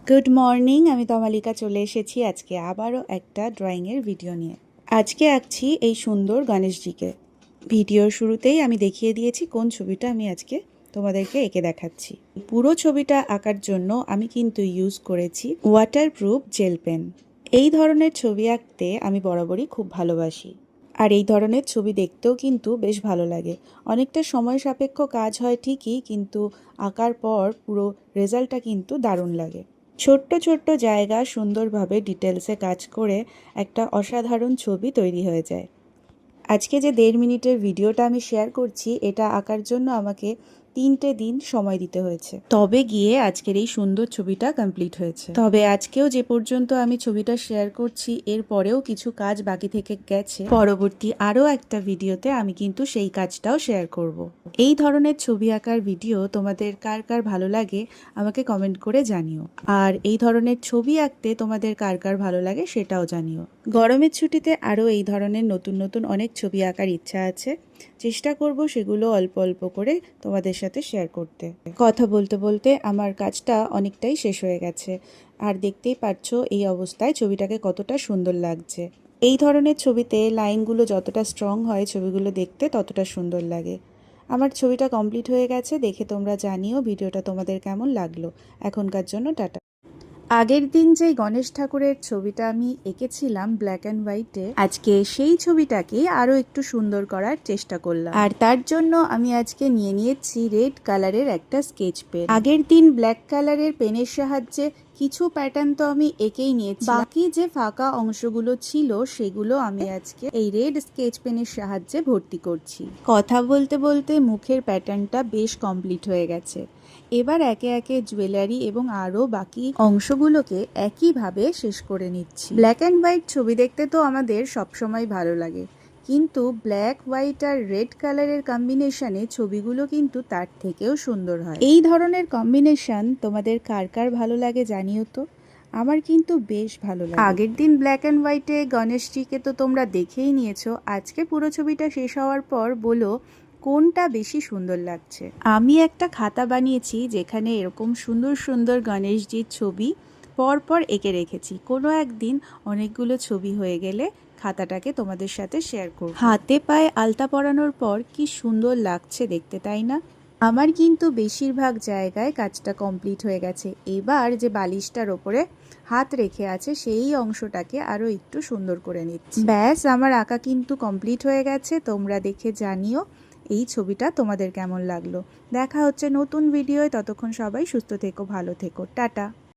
Good morning, আমি তমালিকা চলে এসেছি আজকে আবারও একটা ড্রয়িংয়ের ভিডিও নিয়ে। আজকে আঁকছি এই সুন্দর গণেশজিকে। ভিডিওর শুরুতেই আমি দেখিয়ে দিয়েছি কোন ছবিটা আমি আজকে তোমাদেরকে এঁকে দেখাচ্ছি। পুরো ছবিটা আঁকার জন্য আমি কিন্তু ইউজ করেছি ওয়াটারপ্রুফ জেল পেন। এই ধরনের ছবি আঁকতে আমি বরাবরই খুব ভালোবাসি, আর এই ধরনের ছবি দেখতেও কিন্তু বেশ ভালো লাগে। অনেকটা সময় সাপেক্ষ কাজ হয় ঠিকই, কিন্তু আঁকার পর পুরো রেজাল্টটা কিন্তু দারুণ লাগে। ছোট্ট ছোট্ট জায়গা সুন্দরভাবে ডিটেলসে কাজ করে একটা অসাধারণ ছবি তৈরি হয়ে যায়। আজকে যে 1.5 মিনিটের ভিডিওটা আমি শেয়ার করছি, এটা আঁকার জন্য আমাকে 3টে দিন সময় দিতে হয়েছে, তবে গিয়ে আজকের এই সুন্দর ছবিটা কমপ্লিট হয়েছে। তবে আজকেও যে পর্যন্ত আমি ছবিটা শেয়ার করছি, এর পরেও কিছু কাজ বাকি থেকে গেছে। পরবর্তী আরও একটা ভিডিওতে আমি কিন্তু সেই কাজটাও শেয়ার করব। এই ধরনের ছবি আঁকার ভিডিও তোমাদের কার কার ভালো লাগে আমাকে কমেন্ট করে জানিও, আর এই ধরনের ছবি আঁকতে তোমাদের কার কার ভালো লাগে সেটাও জানিও। গরমের ছুটিতে আরও এই ধরনের নতুন নতুন অনেক ছবি আঁকার ইচ্ছা আছে, চেষ্টা করব সেগুলো অল্প অল্প করে তোমাদের সাথে শেয়ার করতে। কথা বলতে বলতে আমার কাজটা অনেকটাই শেষ হয়ে গেছে, আর দেখতেই পাচ্ছো এই অবস্থায় ছবিটাকে কতটা সুন্দর লাগছে। এই ধরনের ছবিতে লাইনগুলো যতটা স্ট্রং হয় ছবিগুলো দেখতে ততটা সুন্দর লাগে। আমার ছবিটা কমপ্লিট হয়ে গেছে, দেখে তোমরা জানিও ভিডিওটা তোমাদের কেমন লাগলো। এখনকার জন্য টাটা। আগের দিন যে গণেশ ঠাকুরের ছবিটা আমি এঁকেছিলাম ব্ল্যাক অ্যান্ড হোয়াইটে, আজকে সেই ছবিটাকে আরও একটু সুন্দর করার চেষ্টা করলাম, আর তার জন্য আমি আজকে নিয়ে নিয়েছি রেড কালারের একটা স্কেচ পেন। আগের দিন ব্ল্যাক কালারের পেনের সাহায্যে কিছু প্যাটার্ন তো আমি এঁকেই নিয়েছি, বাকি যে ফাঁকা অংশগুলো ছিল সেগুলো আমি আজকে এই রেড স্কেচ পেনের সাহায্যে ভর্তি করছি। কথা বলতে বলতে মুখের প্যাটার্নটা বেশ কমপ্লিট হয়ে গেছে। এবার একে একে জুয়েলারি এবং আরও বাকি অংশগুলোকে একইভাবে শেষ করে নিচ্ছি। ব্ল্যাক অ্যান্ড হোয়াইট ছবি দেখতে তো আমাদের সবসময় ভালো লাগে, কিন্তু ব্ল্যাক হোয়াইট আর রেড কালারের কম্বিনেশনে ছবিগুলো কিন্তু তার থেকেও সুন্দর হয়। এই ধরনের কম্বিনেশন তোমাদের কার কার ভালো লাগে জানিও তো, আমার কিন্তু বেশ ভালো লাগে। আগের দিন ব্ল্যাক অ্যান্ড হোয়াইটে গণেশজিকে তো তোমরা দেখেই নিয়েছো, আজকে পুরো ছবিটা শেষ হওয়ার পর বলো কোনটা বেশি সুন্দর লাগছে। আমি একটা খাতা বানিয়েছি যেখানে এরকম সুন্দর সুন্দর গণেশজির ছবি পরপর এঁকে রেখেছি। কোনো একদিন অনেকগুলো ছবি হয়ে গেলে খাতাটাকে তোমাদের সাথে শেয়ার করব। হাতে পায়ে আলতা পরানোর পর কি সুন্দর লাগছে দেখতে, তাই না? আমার কিন্তু বেশিরভাগ জায়গায় কাজটা কমপ্লিট হয়ে গেছে। এবার যে বালিশটার ওপরে হাত রেখে আছে সেই অংশটাকে আরও একটু সুন্দর করে নিচ্ছি। ব্যাস, আমার আঁকা কিন্তু কমপ্লিট হয়ে গেছে। তোমরা দেখে জানিও এই ছবিটা তোমাদের কেমন লাগলো। দেখা হচ্ছে নতুন ভিডিওয়, ততক্ষণ সবাই সুস্থ থেকো, ভালো থেকো, টাটা।